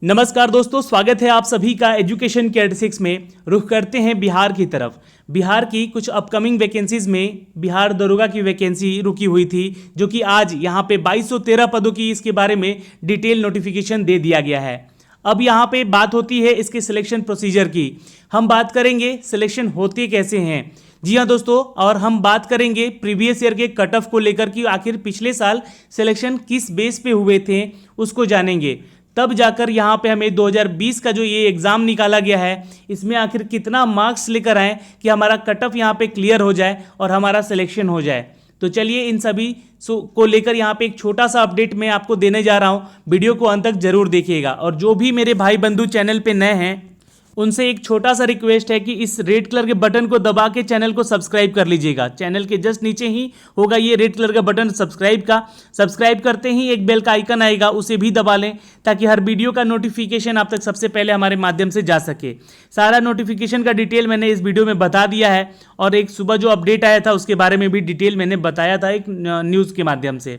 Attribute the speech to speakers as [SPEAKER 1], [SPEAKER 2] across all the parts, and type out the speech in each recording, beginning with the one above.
[SPEAKER 1] नमस्कार दोस्तों, स्वागत है आप सभी का एजुकेशन कैटेसिक्स में। रुख करते हैं बिहार की तरफ। बिहार की कुछ अपकमिंग वैकेंसीज में बिहार दरोगा की वैकेंसी रुकी हुई थी, जो कि आज यहाँ पे 2213 पदों की इसके बारे में डिटेल नोटिफिकेशन दे दिया गया है। अब यहाँ पे बात होती है इसके सिलेक्शन प्रोसीजर की। हम बात करेंगे सिलेक्शन होते कैसे हैं। जी हाँ दोस्तों, और हम बात करेंगे प्रीवियस ईयर के कट ऑफ को लेकर कि आखिर पिछले साल सिलेक्शन किस बेस पे हुए थे उसको जानेंगे। तब जाकर यहाँ पे हमें 2020 का जो ये एग्ज़ाम निकाला गया है, इसमें आखिर कितना मार्क्स लेकर आए कि हमारा कट ऑफ यहाँ पे क्लियर हो जाए और हमारा सिलेक्शन हो जाए। तो चलिए इन सभी को लेकर यहाँ पे एक छोटा सा अपडेट मैं आपको देने जा रहा हूँ। वीडियो को अंत तक जरूर देखिएगा। और जो भी मेरे भाई बंधु चैनल पे नए हैं, उनसे एक छोटा सा रिक्वेस्ट है कि इस रेड कलर के बटन को दबा के चैनल को सब्सक्राइब कर लीजिएगा। चैनल के जस्ट नीचे ही होगा ये रेड कलर का बटन सब्सक्राइब का। सब्सक्राइब करते ही एक बेल का आइकन आएगा, उसे भी दबा लें ताकि हर वीडियो का नोटिफिकेशन आप तक सबसे पहले हमारे माध्यम से जा सके। सारा नोटिफिकेशन का डिटेल मैंने इस वीडियो में बता दिया है, और एक सुबह जो अपडेट आया था उसके बारे में भी डिटेल मैंने बताया था एक न्यूज़ के माध्यम से।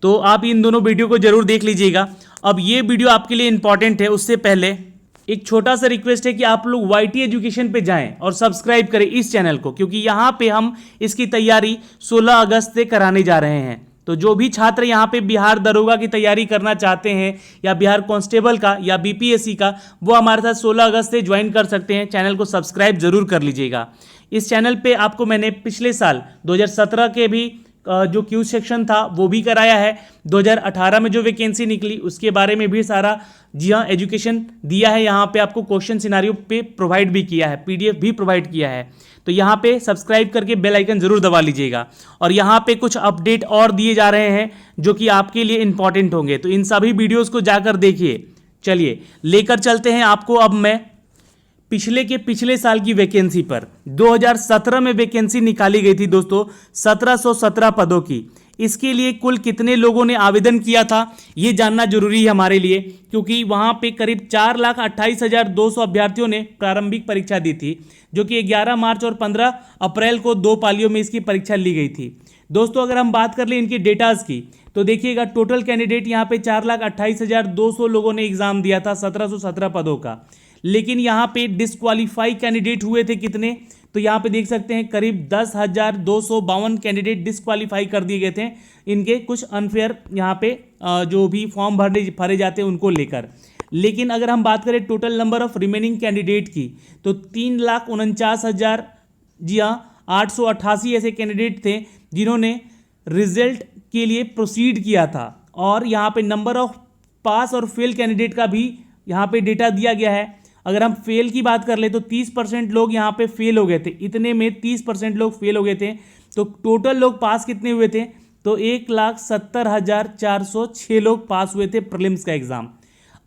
[SPEAKER 1] तो आप इन दोनों वीडियो को जरूर देख लीजिएगा। अब ये वीडियो आपके लिए इंपॉर्टेंट है, उससे पहले एक छोटा सा रिक्वेस्ट है कि आप लोग वाईटी एजुकेशन पे जाएं और सब्सक्राइब करें इस चैनल को, क्योंकि यहाँ पे हम इसकी तैयारी 16 अगस्त से कराने जा रहे हैं। तो जो भी छात्र यहाँ पे बिहार दरोगा की तैयारी करना चाहते हैं या बिहार कांस्टेबल का या बीपीएससी का, वो हमारे साथ 16 अगस्त से ज्वाइन कर सकते हैं। चैनल को सब्सक्राइब जरूर कर लीजिएगा। इस चैनल पे आपको मैंने पिछले साल 2017 के भी जो क्यू सेक्शन था वो भी कराया है। 2018 में जो वैकेंसी निकली उसके बारे में भी सारा जी हाँ एजुकेशन दिया है। यहाँ पे आपको क्वेश्चन सिनारियो पे प्रोवाइड भी किया है, पीडीएफ भी प्रोवाइड किया है। तो यहाँ पे सब्सक्राइब करके बेल आइकन जरूर दबा लीजिएगा। और यहाँ पे कुछ अपडेट और दिए जा रहे हैं जो कि आपके लिए इंपॉर्टेंट होंगे, तो इन सभी वीडियोज़ को जाकर देखिए। चलिए लेकर चलते हैं आपको अब मैं पिछले साल की वैकेंसी पर। 2017 में वैकेंसी निकाली गई थी दोस्तों 1717 पदों की। इसके लिए कुल कितने लोगों ने आवेदन किया था ये जानना जरूरी है हमारे लिए, क्योंकि वहां पे करीब 4,28,200 अभ्यर्थियों ने प्रारंभिक परीक्षा दी थी, जो कि 11 मार्च और 15 अप्रैल को 2 पालियों में इसकी परीक्षा ली गई थी। दोस्तों अगर हम बात कर लें इनकी डेटाज की, तो देखिएगा टोटल कैंडिडेट यहाँ पे 4,28,200 लोगों ने एग्जाम दिया था 1717 पदों का। लेकिन यहाँ पे डिस्क्वालीफाई कैंडिडेट हुए थे कितने, तो यहाँ पे देख सकते हैं करीब 10,252 कैंडिडेट डिस्क्वालीफाई कर दिए गए थे इनके कुछ अनफेयर यहाँ पे जो भी फॉर्म भरे जाते हैं उनको लेकर। लेकिन अगर हम बात करें total number of remaining candidate की, तो 3,49,000 जी हाँ 888 ऐसे कैंडिडेट थे जिन्होंने रिजल्ट के लिए प्रोसीड किया था। और यहाँ पे नंबर ऑफ पास और फेल कैंडिडेट का भी यहाँ पे डेटा दिया गया है। अगर हम फेल की बात कर ले तो 30% लोग यहाँ पे फेल हो गए थे, इतने में 30% लोग फेल हो गए थे। तो टोटल लोग पास कितने हुए थे, तो 1,70,406 लोग पास हुए थे प्रीलिम्स का एग्ज़ाम।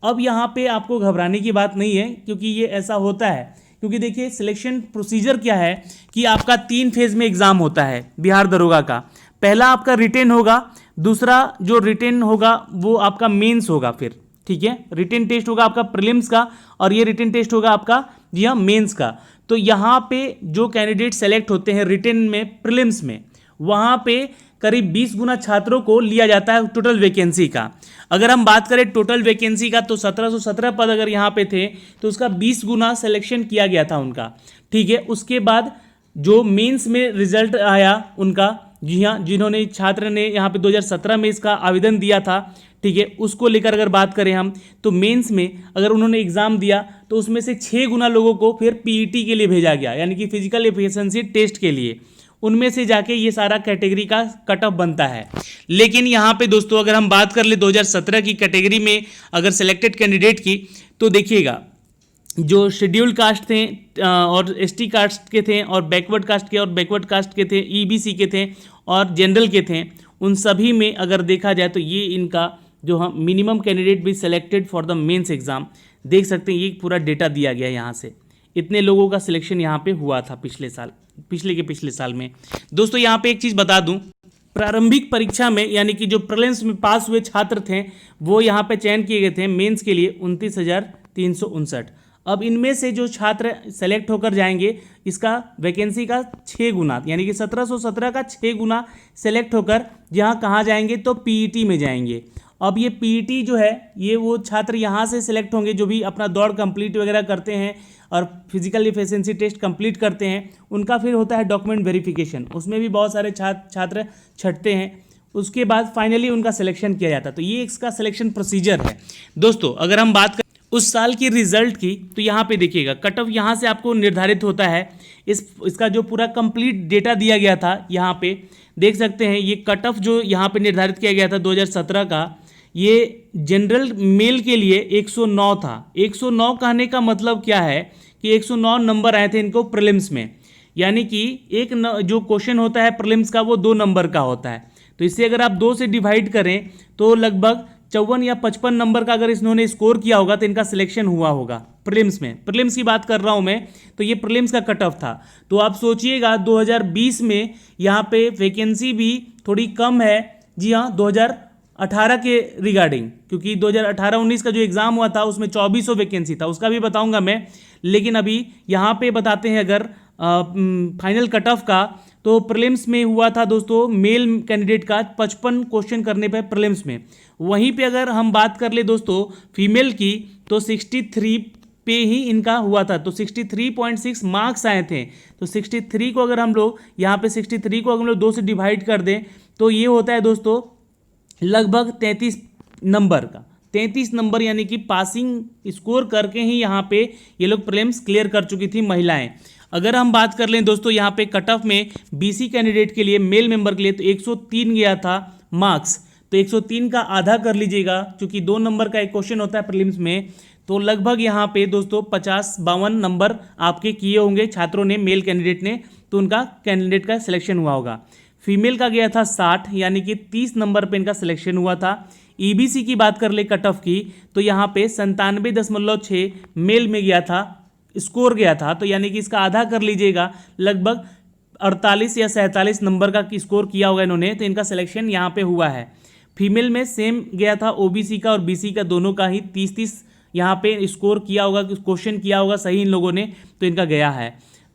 [SPEAKER 1] अब यहाँ पे आपको घबराने की बात नहीं है, क्योंकि ये ऐसा होता है क्योंकि देखिए सिलेक्शन प्रोसीजर क्या है कि आपका 3 फेज में एग्ज़ाम होता है बिहार दरोगा का। पहला आपका रिटेन होगा, दूसरा जो रिटेन होगा वो आपका मेंस होगा, फिर ठीक है रिटेन टेस्ट होगा आपका प्रीलिम्स का, और ये रिटेन टेस्ट होगा आपका जी हाँ मेंस का। तो यहाँ पे जो कैंडिडेट सेलेक्ट होते हैं रिटेन में प्रीलिम्स में, वहाँ पे करीब 20 गुना छात्रों को लिया जाता है टोटल वैकेंसी का। अगर हम बात करें टोटल वैकेंसी का, तो 1717 पद अगर यहाँ पे थे तो उसका 20 गुना सिलेक्शन किया गया था उनका, ठीक है। उसके बाद जो मेंस में रिजल्ट आया उनका, जी हाँ जिन्होंने छात्र ने यहाँ पे 2017 में इसका आवेदन दिया था, ठीक है, उसको लेकर अगर बात करें हम, तो मेंस में अगर उन्होंने एग्जाम दिया तो उसमें से 6 गुना लोगों को फिर पीईटी के लिए भेजा गया, यानी कि फिजिकल एफिशिएंसी टेस्ट के लिए। उनमें से जाके ये सारा कैटेगरी का कट ऑफ बनता है। लेकिन यहाँ पे दोस्तों अगर हम बात कर ले 2017 की कैटेगरी में अगर सिलेक्टेड कैंडिडेट की, तो देखिएगा जो शेड्यूल्ड कास्ट थे और एसटी कास्ट के थे और बैकवर्ड कास्ट के और बैकवर्ड कास्ट के थे, ईबीसी के थे और जनरल के थे, उन सभी में अगर देखा जाए तो ये इनका जो हम मिनिमम कैंडिडेट भी selected for the mains exam देख सकते हैं। ये पूरा डेटा दिया गया है यहाँ से, इतने लोगों का सिलेक्शन यहाँ पे हुआ था पिछले साल में। दोस्तों यहाँ पे एक चीज़ बता दूँ, प्रारंभिक परीक्षा में यानी कि जो प्रीलिम्स में पास हुए छात्र थे वो यहाँ पे चयन किए गए थे मेंस के लिए 29,359। अब इनमें से जो छात्र सेलेक्ट होकर जाएंगे इसका वैकेंसी का 6 गुना यानी कि 1717 का 6 गुना सेलेक्ट होकर यहाँ कहाँ जाएंगे तो पीईटी में जाएंगे। अब ये पीईटी जो है ये वो छात्र यहाँ से सिलेक्ट होंगे जो भी अपना दौड़ कंप्लीट वगैरह करते हैं और फिजिकल एफिशिएंसी टेस्ट कंप्लीट करते हैं। उनका फिर होता है डॉक्यूमेंट वेरिफिकेशन, उसमें भी बहुत सारे छात्र छटते हैं। उसके बाद फाइनली उनका सिलेक्शन किया जाता है। तो ये इसका सिलेक्शन प्रोसीजर है। दोस्तों अगर हम बात करें उस साल की रिजल्ट की तो यहाँ पे देखिएगा कट ऑफ यहाँ से आपको निर्धारित होता है। इसका जो पूरा कंप्लीट डेटा दिया गया था यहाँ पे देख सकते हैं। ये कट ऑफ जो यहाँ पे निर्धारित किया गया था 2017 का, ये जनरल मेल के लिए 109 था। 109 कहने का मतलब क्या है कि 109 नंबर आए थे इनको प्रीलिम्स में, यानी कि जो क्वेश्चन होता है प्रीलिम्स का वो 2 नंबर का होता है। तो इससे अगर आप 2 से डिवाइड करें तो लगभग 54 या 55 नंबर का अगर इन्होंने स्कोर किया होगा तो इनका सिलेक्शन हुआ होगा प्रीलिम्स में। प्रीलिम्स की बात कर रहा हूं मैं, तो ये प्रीलिम्स का कट ऑफ था। तो आप सोचिएगा 2020 में यहाँ पे वैकेंसी भी थोड़ी कम है। जी हाँ, 2018 के रिगार्डिंग, क्योंकि 2018-19 का जो एग्ज़ाम हुआ था उसमें 2400 वैकेंसी था, उसका भी बताऊंगा मैं। लेकिन अभी यहाँ पे बताते हैं अगर फाइनल कट ऑफ का, तो प्रीलिम्स में हुआ था दोस्तों मेल कैंडिडेट का 55 क्वेश्चन करने पे प्रीलिम्स में। वहीं पे अगर हम बात कर ले दोस्तों फीमेल की तो 63 पे ही इनका हुआ था। तो 63.6 मार्क्स आए थे। तो 63 को अगर हम लोग यहाँ पे 63 को अगर हम लोग 2 से डिवाइड कर दें तो ये होता है दोस्तों लगभग 33 नंबर का। 33 नंबर यानी कि पासिंग स्कोर करके ही यहाँ पे ये लोग प्रीलिम्स क्लियर कर चुकी थी महिलाएं। अगर हम बात कर लें दोस्तों यहाँ पे कट ऑफ में बीसी कैंडिडेट के लिए मेल मेंबर के लिए तो 103 गया था मार्क्स। तो 103 का आधा कर लीजिएगा, क्योंकि 2 नंबर का एक क्वेश्चन होता है प्रीलिम्स में। तो लगभग यहाँ पे दोस्तों 50-52 नंबर आपके किए होंगे छात्रों ने, मेल कैंडिडेट ने, तो उनका कैंडिडेट का सिलेक्शन हुआ होगा। फीमेल का गया था 60, यानी कि 30 नंबर पे इनका सिलेक्शन हुआ था। ईबीसी की बात कर ले कट ऑफ की तो यहाँ पे 97.6 मेल में गया था, स्कोर गया था। तो यानी कि इसका आधा कर लीजिएगा, लगभग 48 या 47 नंबर का स्कोर किया होगा इन्होंने, तो इनका सिलेक्शन यहाँ पे हुआ है। फीमेल में सेम गया था, ओबीसी का और बीसी का दोनों का ही 30-30 यहाँ पे स्कोर किया होगा, क्वेश्चन किया होगा सही इन लोगों ने, तो इनका गया है।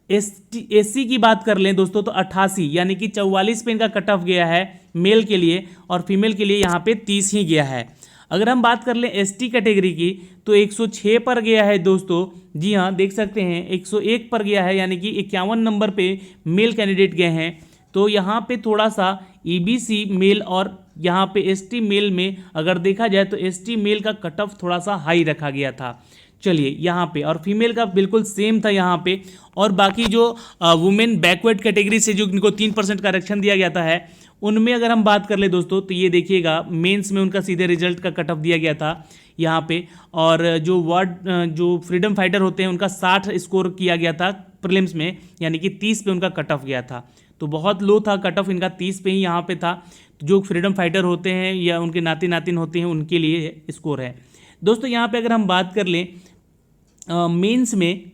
[SPEAKER 1] एससी की बात कर लें दोस्तों तो 88 यानी कि 44 पे इनका कट ऑफ गया है मेल के लिए, और फीमेल के लिए यहाँ पे 30 ही गया है। अगर हम बात कर लें एसटी कैटेगरी की तो 106 पर गया है दोस्तों। जी हाँ, देख सकते हैं 101 पर गया है, यानी कि 51 नंबर पे मेल कैंडिडेट गए हैं। तो यहाँ पे थोड़ा सा ईबीसी मेल और यहाँ पे एसटी मेल में अगर देखा जाए तो एसटी मेल का कट ऑफ थोड़ा सा हाई रखा गया था। चलिए यहाँ पे, और फीमेल का बिल्कुल सेम था यहाँ पे। और बाकी जो वुमेन बैकवर्ड कैटेगरी से जो इनको 3% का आरक्षण दिया गया है उनमें अगर हम बात कर ले दोस्तों तो ये देखिएगा मेंस में उनका सीधे रिजल्ट का कट ऑफ दिया गया था यहाँ पे। और जो फ्रीडम फाइटर होते हैं उनका 60 स्कोर किया गया था प्रीलिम्स में, यानी कि 30 पे उनका कट ऑफ गया था। तो बहुत लो था कट ऑफ इनका, 30 पे ही यहाँ पे था। जो फ्रीडम फाइटर होते हैं या उनके नाती नातिन होते हैं उनके लिए स्कोर है दोस्तों। यहाँ पे अगर हम बात कर लें मेंस में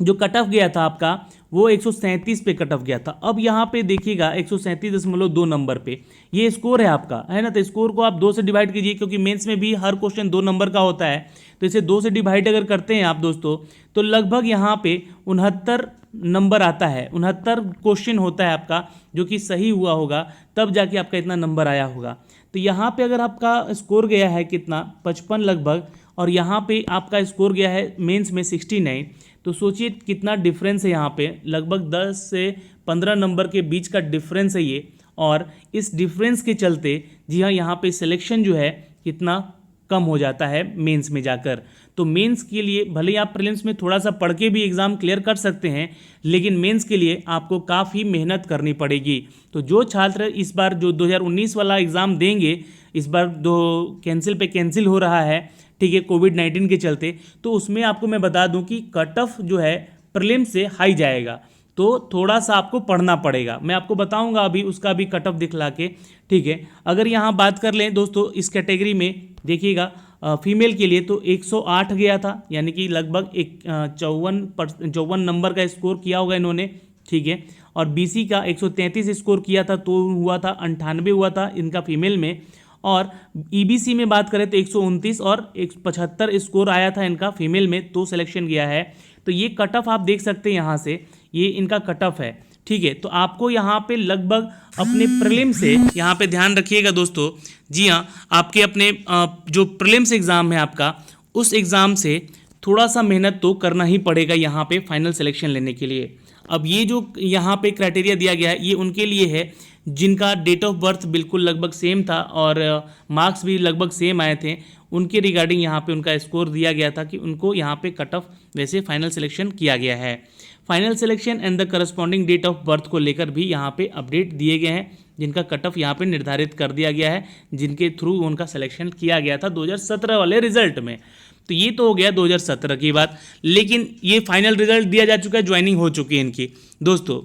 [SPEAKER 1] जो कट ऑफ गया था आपका वो 137 पे कट ऑफ गया था। अब यहाँ पे देखिएगा 137.2 नंबर पे ये स्कोर है आपका, है ना। तो स्कोर को आप 2 से डिवाइड कीजिए, क्योंकि मेंस में भी हर क्वेश्चन 2 नंबर का होता है। तो इसे 2 से डिवाइड अगर करते हैं आप दोस्तों तो लगभग यहाँ पे 69 नंबर आता है। 69 क्वेश्चन होता है आपका, जो कि सही हुआ होगा तब जाके आपका इतना नंबर आया होगा। तो यहाँ पे अगर आपका स्कोर गया है कितना 55 लगभग, और यहाँ पे आपका स्कोर गया है मेंस में 69। तो सोचिए कितना डिफरेंस है यहाँ पे, लगभग 10 से 15 नंबर के बीच का डिफरेंस है ये। और इस डिफरेंस के चलते जी हाँ यहाँ पे सिलेक्शन जो है कितना कम हो जाता है मेंस में जाकर। तो मेंस के लिए भले ही आप प्रीलिम्स में थोड़ा सा पढ़ के भी एग्ज़ाम क्लियर कर सकते हैं, लेकिन मेंस के लिए आपको काफ़ी मेहनत करनी पड़ेगी। तो जो छात्र इस बार जो 2019 वाला एग्ज़ाम देंगे, इस बार कैंसिल पे कैंसिल हो रहा है, ठीक है, कोविड-19 के चलते, तो उसमें आपको मैं बता दूं कि कट ऑफ जो है प्रीलिम्स से हाई जाएगा। तो थोड़ा सा आपको पढ़ना पड़ेगा, मैं आपको बताऊंगा अभी उसका भी कट ऑफ दिखला के, ठीक है। अगर यहाँ बात कर लें दोस्तों इस कैटेगरी में देखिएगा फीमेल के लिए तो 108 गया था, यानी कि लगभग 54 नंबर का स्कोर किया होगा इन्होंने, ठीक है। और बीसी का 133 स्कोर किया था तो हुआ था 98 हुआ था इनका फीमेल में। और ईबीसी में बात करें तो 129 और 175 स्कोर आया था इनका फीमेल में, तो सिलेक्शन गया है। तो ये कट ऑफ आप देख सकते हैं यहाँ से, ये इनका कट ऑफ है ठीक है। तो आपको यहाँ पे लगभग अपने प्रीलिम से, यहाँ पे ध्यान रखिएगा दोस्तों, जी हाँ, आपके अपने जो प्रीलिम्स एग्ज़ाम है आपका, उस एग्ज़ाम से थोड़ा सा मेहनत तो करना ही पड़ेगा यहाँ पे फाइनल सिलेक्शन लेने के लिए। अब ये जो यहाँ पे क्राइटेरिया दिया गया है ये उनके लिए है जिनका डेट ऑफ बर्थ बिल्कुल लगभग सेम था और मार्क्स भी लगभग सेम आए थे। उनके रिगार्डिंग यहाँ पे उनका स्कोर दिया गया था कि उनको यहाँ पे कट ऑफ वैसे फाइनल सिलेक्शन किया गया है। Final selection and the corresponding date of birth को लेकर भी यहाँ पे अपडेट दिए गए हैं, जिनका कट ऑफ यहाँ पे निर्धारित कर दिया गया है, जिनके थ्रू उनका सिलेक्शन किया गया था 2017 वाले रिजल्ट में। तो ये तो हो गया 2017 की बात, लेकिन ये फाइनल रिजल्ट दिया जा चुका है, ज्वाइनिंग हो चुकी है इनकी। दोस्तों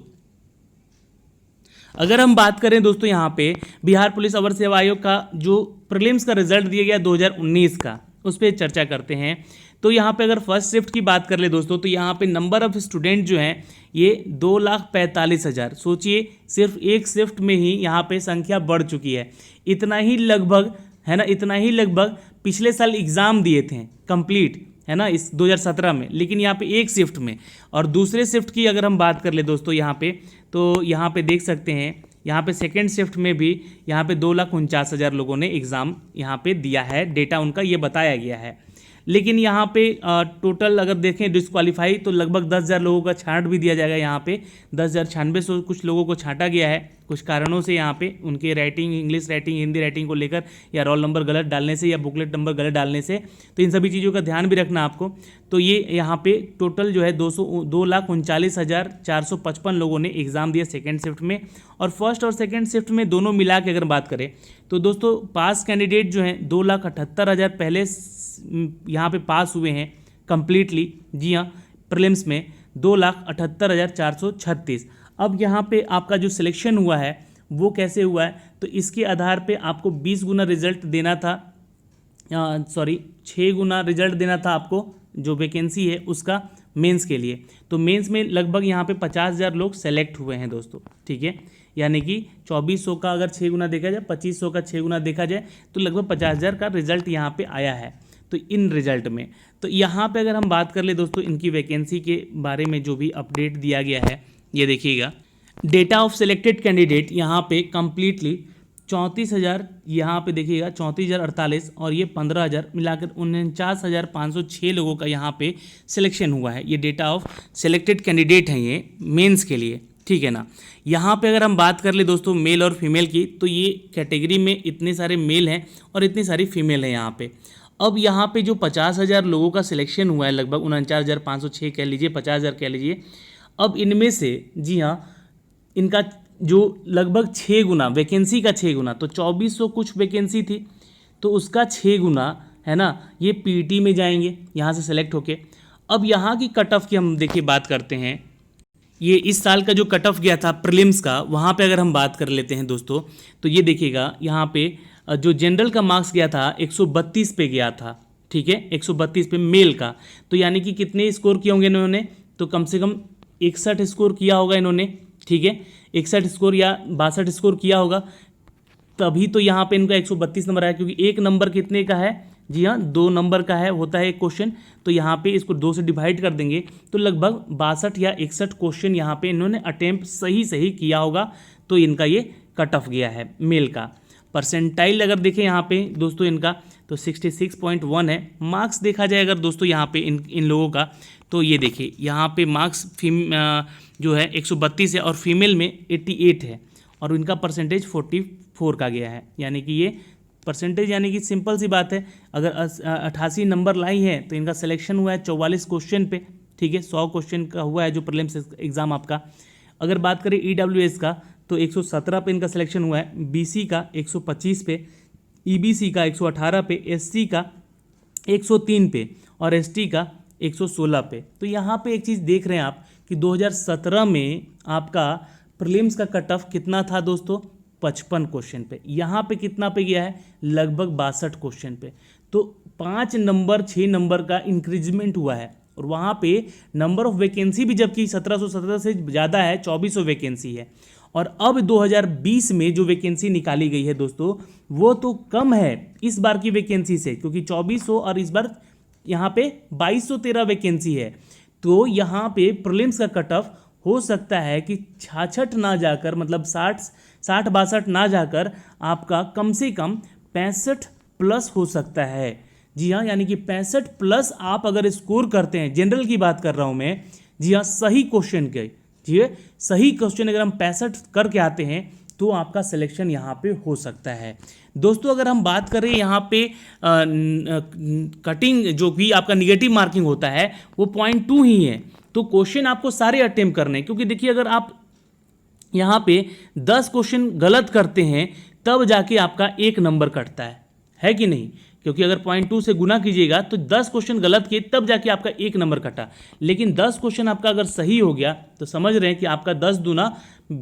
[SPEAKER 1] अगर हम बात करें दोस्तों यहाँ पे बिहार पुलिस अवर सेवा आयोग का जो प्रीलिम्स का रिजल्ट दिया गया 2019 का, उस पर चर्चा करते हैं। तो यहाँ पे अगर फर्स्ट शिफ्ट की बात कर ले दोस्तों, तो यहाँ पे नंबर ऑफ स्टूडेंट जो हैं ये 2,45,000। सोचिए सिर्फ एक शिफ्ट में ही यहाँ पे संख्या बढ़ चुकी है। इतना ही लगभग है ना, इतना ही लगभग पिछले साल एग्ज़ाम दिए थे कंप्लीट, है ना, इस 2017 में, लेकिन यहाँ पे एक शिफ्ट में। और दूसरे शिफ्ट की अगर हम बात कर ले दोस्तों यहाँ पे, तो यहाँ पे देख सकते हैं यहाँ पे सेकेंड शिफ्ट में भी यहाँ पे 2,49,000 लोगों ने एग्ज़ाम यहाँ पे दिया है, डेटा उनका ये बताया गया है। लेकिन यहाँ पे टोटल अगर देखें डिस्क्वालीफाई तो लगभग 10,000 लोगों का छांट भी दिया जाएगा। यहाँ पे 10,096 कुछ लोगों को छांटा गया है कुछ कारणों से, यहाँ पे उनके writing, English writing, Hindi writing को लेकर, या रोल नंबर गलत डालने से, या बुकलेट नंबर गलत डालने से। तो इन सभी चीज़ों का ध्यान भी रखना आपको। तो ये यहाँ पे टोटल जो है 2,39,455 लोगों ने एग्ज़ाम दिया सेकेंड शिफ्ट में। और फर्स्ट और सेकेंड शिफ्ट में दोनों मिला के अगर बात करें तो दोस्तों पास कैंडिडेट जो हैं 2,78,000 पहले यहाँ पे पास हुए हैं कंप्लीटली, जी हाँ, प्रीलिम्स में 2,78,436। अब यहाँ पे आपका जो सिलेक्शन हुआ है वो कैसे हुआ है, तो इसके आधार पे आपको 20 गुना रिजल्ट देना था, 6 गुना रिजल्ट देना था आपको जो वैकेंसी है उसका मेंस के लिए। तो मेंस में लगभग यहाँ पे 50,000 लोग सेलेक्ट हुए हैं दोस्तों, ठीक है। यानी कि 2400 का अगर 6 गुना देखा जाए, 2500 का 6 गुना देखा जाए, तो लगभग 50,000 का रिजल्ट यहाँ पे आया है। तो इन रिजल्ट में तो यहाँ पे अगर हम बात कर ले दोस्तों इनकी वैकेंसी के बारे में जो भी अपडेट दिया गया है, ये देखिएगा, डेटा ऑफ सिलेक्टेड कैंडिडेट यहाँ पे कम्प्लीटली 34,000, यहाँ पे देखिएगा 34,048, और ये 15,000 मिलाकर 49,506 लोगों का यहाँ पे सिलेक्शन हुआ है। ये डेटा ऑफ सिलेक्टेड कैंडिडेट हैं ये मेंस के लिए, ठीक है ना। यहाँ पे अगर हम बात कर ले दोस्तों मेल और फीमेल की, तो ये कैटेगरी में इतने सारे मेल हैं और इतनी सारी फीमेल हैं यहाँ पे। अब यहाँ पे जो 50,000 लोगों का सिलेक्शन हुआ है, लगभग 49,506 कह लीजिए, 50,000 कह लीजिए। अब इनमें से जी हाँ इनका जो लगभग 6 गुना वैकेंसी का 6 गुना, तो 2400 कुछ वैकेंसी थी तो उसका 6 गुना है ना, ये पीटी में जाएंगे यहाँ से सेलेक्ट होके। अब यहाँ की कट ऑफ की हम देखिए बात करते हैं। ये इस साल का जो कट ऑफ गया था प्रीलिम्स का, वहाँ पे अगर हम बात कर लेते हैं दोस्तों, तो ये देखिएगा यहाँ पे जो जनरल का मार्क्स गया था 132 पे गया था, ठीक है, 132 पे मेल का। तो यानी कि कितने स्कोर किए होंगे इन्होंने, तो कम से कम 61 स्कोर किया होगा इन्होंने, ठीक है, 61 स्कोर या 62 स्कोर किया होगा, तभी तो यहाँ पे इनका 132 नंबर आया। क्योंकि एक नंबर कितने का है, जी हाँ 2 नंबर का है, होता है एक क्वेश्चन, तो यहाँ पे इसको 2 से डिवाइड कर देंगे तो लगभग 62 या 61 क्वेश्चन यहाँ पे इन्होंने अटेम्प्ट सही किया होगा, तो इनका ये कट ऑफ गया है मेल का। परसेंटाइल अगर देखें यहाँ पे दोस्तों इनका, तो 66.1 है। मार्क्स देखा जाए अगर दोस्तों यहाँ पे इन लोगों का, तो ये देखिए यहाँ पे मार्क्स जो है 132 है और फीमेल में 88 है, और इनका परसेंटेज 44 का गया है। यानी कि ये परसेंटेज, यानी कि सिंपल सी बात है, अगर 88 नंबर लाई है तो इनका सिलेक्शन हुआ है 44 क्वेश्चन पे, ठीक है, 100 क्वेश्चन का हुआ है जो प्रीलिम्स एग्ज़ाम आपका। अगर बात करें EWS का, तो 117 पे इनका सिलेक्शन हुआ है, BC का 125 पे, EBC का 118 पे, SC का 103 पे, और ST का 116 पे। तो यहाँ पे एक चीज़ देख रहे हैं आप कि 2017 में आपका प्रीलिम्स का कट ऑफ कितना था दोस्तों, 55 क्वेश्चन पे। यहाँ पे कितना पे गया है, लगभग 62 क्वेश्चन पे। तो 5 नंबर 6 नंबर का इंक्रीजमेंट हुआ है। और वहाँ पे नंबर ऑफ वैकेंसी भी जबकि 1717 से ज़्यादा है, 2400 वैकेंसी है। और अब 2020 में जो वैकेंसी निकाली गई है दोस्तों, वो तो कम है इस बार की वैकेंसी से, क्योंकि 2400 और इस बार यहाँ पे 2213 वैकेंसी है। तो यहाँ पे प्रीलिम्स का कट ऑफ हो सकता है कि 66 ना जाकर, मतलब 60-62 ना जाकर आपका कम से कम 65 प्लस हो सकता है। जी हाँ, यानी कि 65 प्लस आप अगर स्कोर करते हैं, जनरल की बात कर रहा हूँ मैं, जी हाँ, सही क्वेश्चन के, जी है, सही क्वेश्चन अगर हम 65 करके आते हैं तो आपका सिलेक्शन यहाँ पे हो सकता है। दोस्तों अगर हम बात करें यहाँ पे कटिंग जो भी आपका निगेटिव मार्किंग होता है वो 0.2 ही है। तो क्वेश्चन आपको सारे अटेम्प्ट करने हैं, क्योंकि देखिए अगर आप यहाँ पे 10 क्वेश्चन गलत करते हैं तब जाके आपका 1 नंबर कटता है कि नहीं? क्योंकि अगर 0.2 से गुना कीजिएगा तो 10 क्वेश्चन गलत किए तब जाके आपका 1 नंबर कटा, लेकिन 10 क्वेश्चन आपका अगर सही हो गया तो समझ रहे हैं कि आपका 10 दूना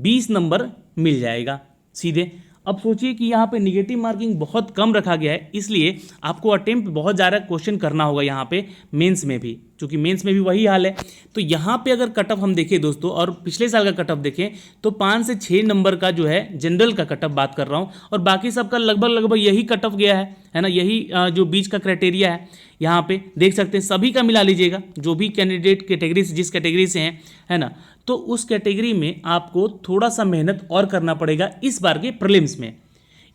[SPEAKER 1] 20 नंबर मिल जाएगा सीधे। अब सोचिए कि यहाँ पे निगेटिव मार्किंग बहुत कम रखा गया है, इसलिए आपको अटेम्प्ट बहुत ज़्यादा क्वेश्चन करना होगा यहाँ पे मेंस में भी, क्योंकि मेंस में भी वही हाल है। तो यहाँ पे अगर कट ऑफ हम देखें दोस्तों और पिछले साल का कट ऑफ देखें तो 5 से 6 नंबर का जो है जनरल का कट ऑफ बात कर रहा हूँ, और बाकी सबका लगभग यही कट ऑफ गया है ना, यही जो बीच का क्राइटेरिया है यहाँ पे देख सकते हैं। सभी का मिला लीजिएगा, जो भी कैंडिडेट कैटेगरी से, जिस कैटेगरी से हैं, है ना, तो उस कैटेगरी में आपको थोड़ा सा मेहनत और करना पड़ेगा इस बार के प्रीलिम्स में।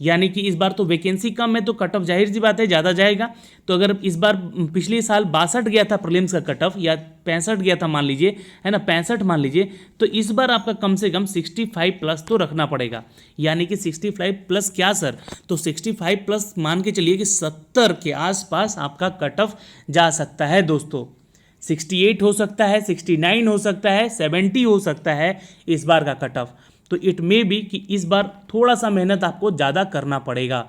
[SPEAKER 1] यानी कि इस बार तो वैकेंसी कम है तो कट ऑफ जाहिर सी बात है ज़्यादा जाएगा। तो अगर इस बार पिछले साल 62 गया था प्रीलिम्स का कट ऑफ, या 65 गया था मान लीजिए, है ना, 65 मान लीजिए, तो इस बार आपका कम से कम 65 प्लस तो रखना पड़ेगा। यानी कि 65 प्लस क्या सर? तो 65 प्लस मान के चलिए कि 70 के आसपास आपका कट ऑफ जा सकता है दोस्तों। 68 हो सकता है, 69 हो सकता है, 70 हो सकता है इस बार का कट ऑफ। तो इट मे बी कि इस बार थोड़ा सा मेहनत आपको ज़्यादा करना पड़ेगा।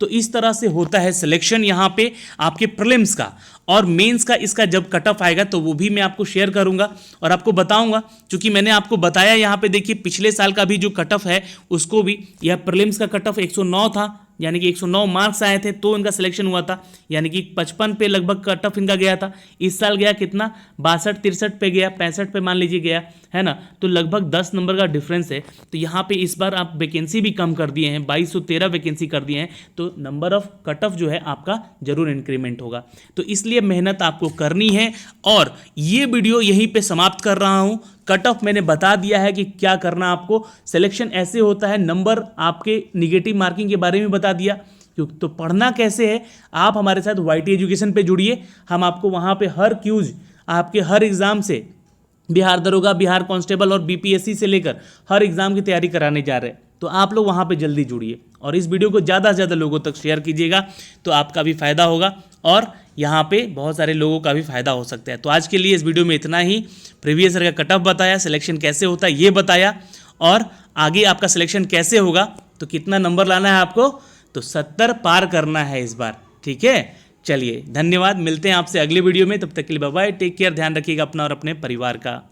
[SPEAKER 1] तो इस तरह से होता है सिलेक्शन यहाँ पे आपके प्रीलिम्स का। और मेंस का इसका जब कट ऑफ आएगा तो वो भी मैं आपको शेयर करूंगा और आपको बताऊंगा, क्योंकि मैंने आपको बताया यहाँ पे देखिए पिछले साल का भी जो कट ऑफ है उसको भी, यह प्रीलिम्स का कट ऑफ 109 था, यानी कि 109 मार्क्स आए थे तो इनका सिलेक्शन हुआ था, यानी कि 55 पे लगभग कट ऑफ इनका गया था। इस साल गया कितना? 62-63 पे गया, 65 पे मान लीजिए गया, है ना, तो लगभग 10 नंबर का डिफरेंस है। तो यहाँ पे इस बार आप वैकेंसी भी कम कर दिए हैं, 2213 वैकेंसी कर दिए हैं, तो नंबर ऑफ कट ऑफ जो है आपका जरूर इंक्रीमेंट होगा। तो इसलिए मेहनत आपको करनी है। और ये वीडियो यहीं पे समाप्त कर रहा हूँ। कट ऑफ मैंने बता दिया है कि क्या करना आपको, सिलेक्शन ऐसे होता है, नंबर आपके निगेटिव मार्किंग के बारे में बता दिया। तो पढ़ना कैसे है, आप हमारे साथ YT एजुकेशन पे जुड़िए, हम आपको वहाँ पे हर क्यूज आपके हर एग्ज़ाम से, बिहार दरोगा, बिहार कांस्टेबल और BPSC से लेकर हर एग्ज़ाम की तैयारी कराने जा रहे हैं। तो आप लोग वहाँ पे जल्दी जुड़िए और इस वीडियो को ज़्यादा से ज़्यादा लोगों तक शेयर कीजिएगा, तो आपका भी फ़ायदा होगा और यहाँ पे बहुत सारे लोगों का भी फ़ायदा हो सकता है। तो आज के लिए इस वीडियो में इतना ही। प्रीवियस ईयर का कट ऑफ बताया, सिलेक्शन कैसे होता है ये बताया, और आगे आपका सिलेक्शन कैसे होगा, तो कितना नंबर लाना है आपको, तो 70 पार करना है इस बार। ठीक है, चलिए धन्यवाद, मिलते हैं आपसे अगले वीडियो में। तब तक के लिए बाय बाय, टेक केयर, ध्यान रखिएगा अपना और अपने परिवार का।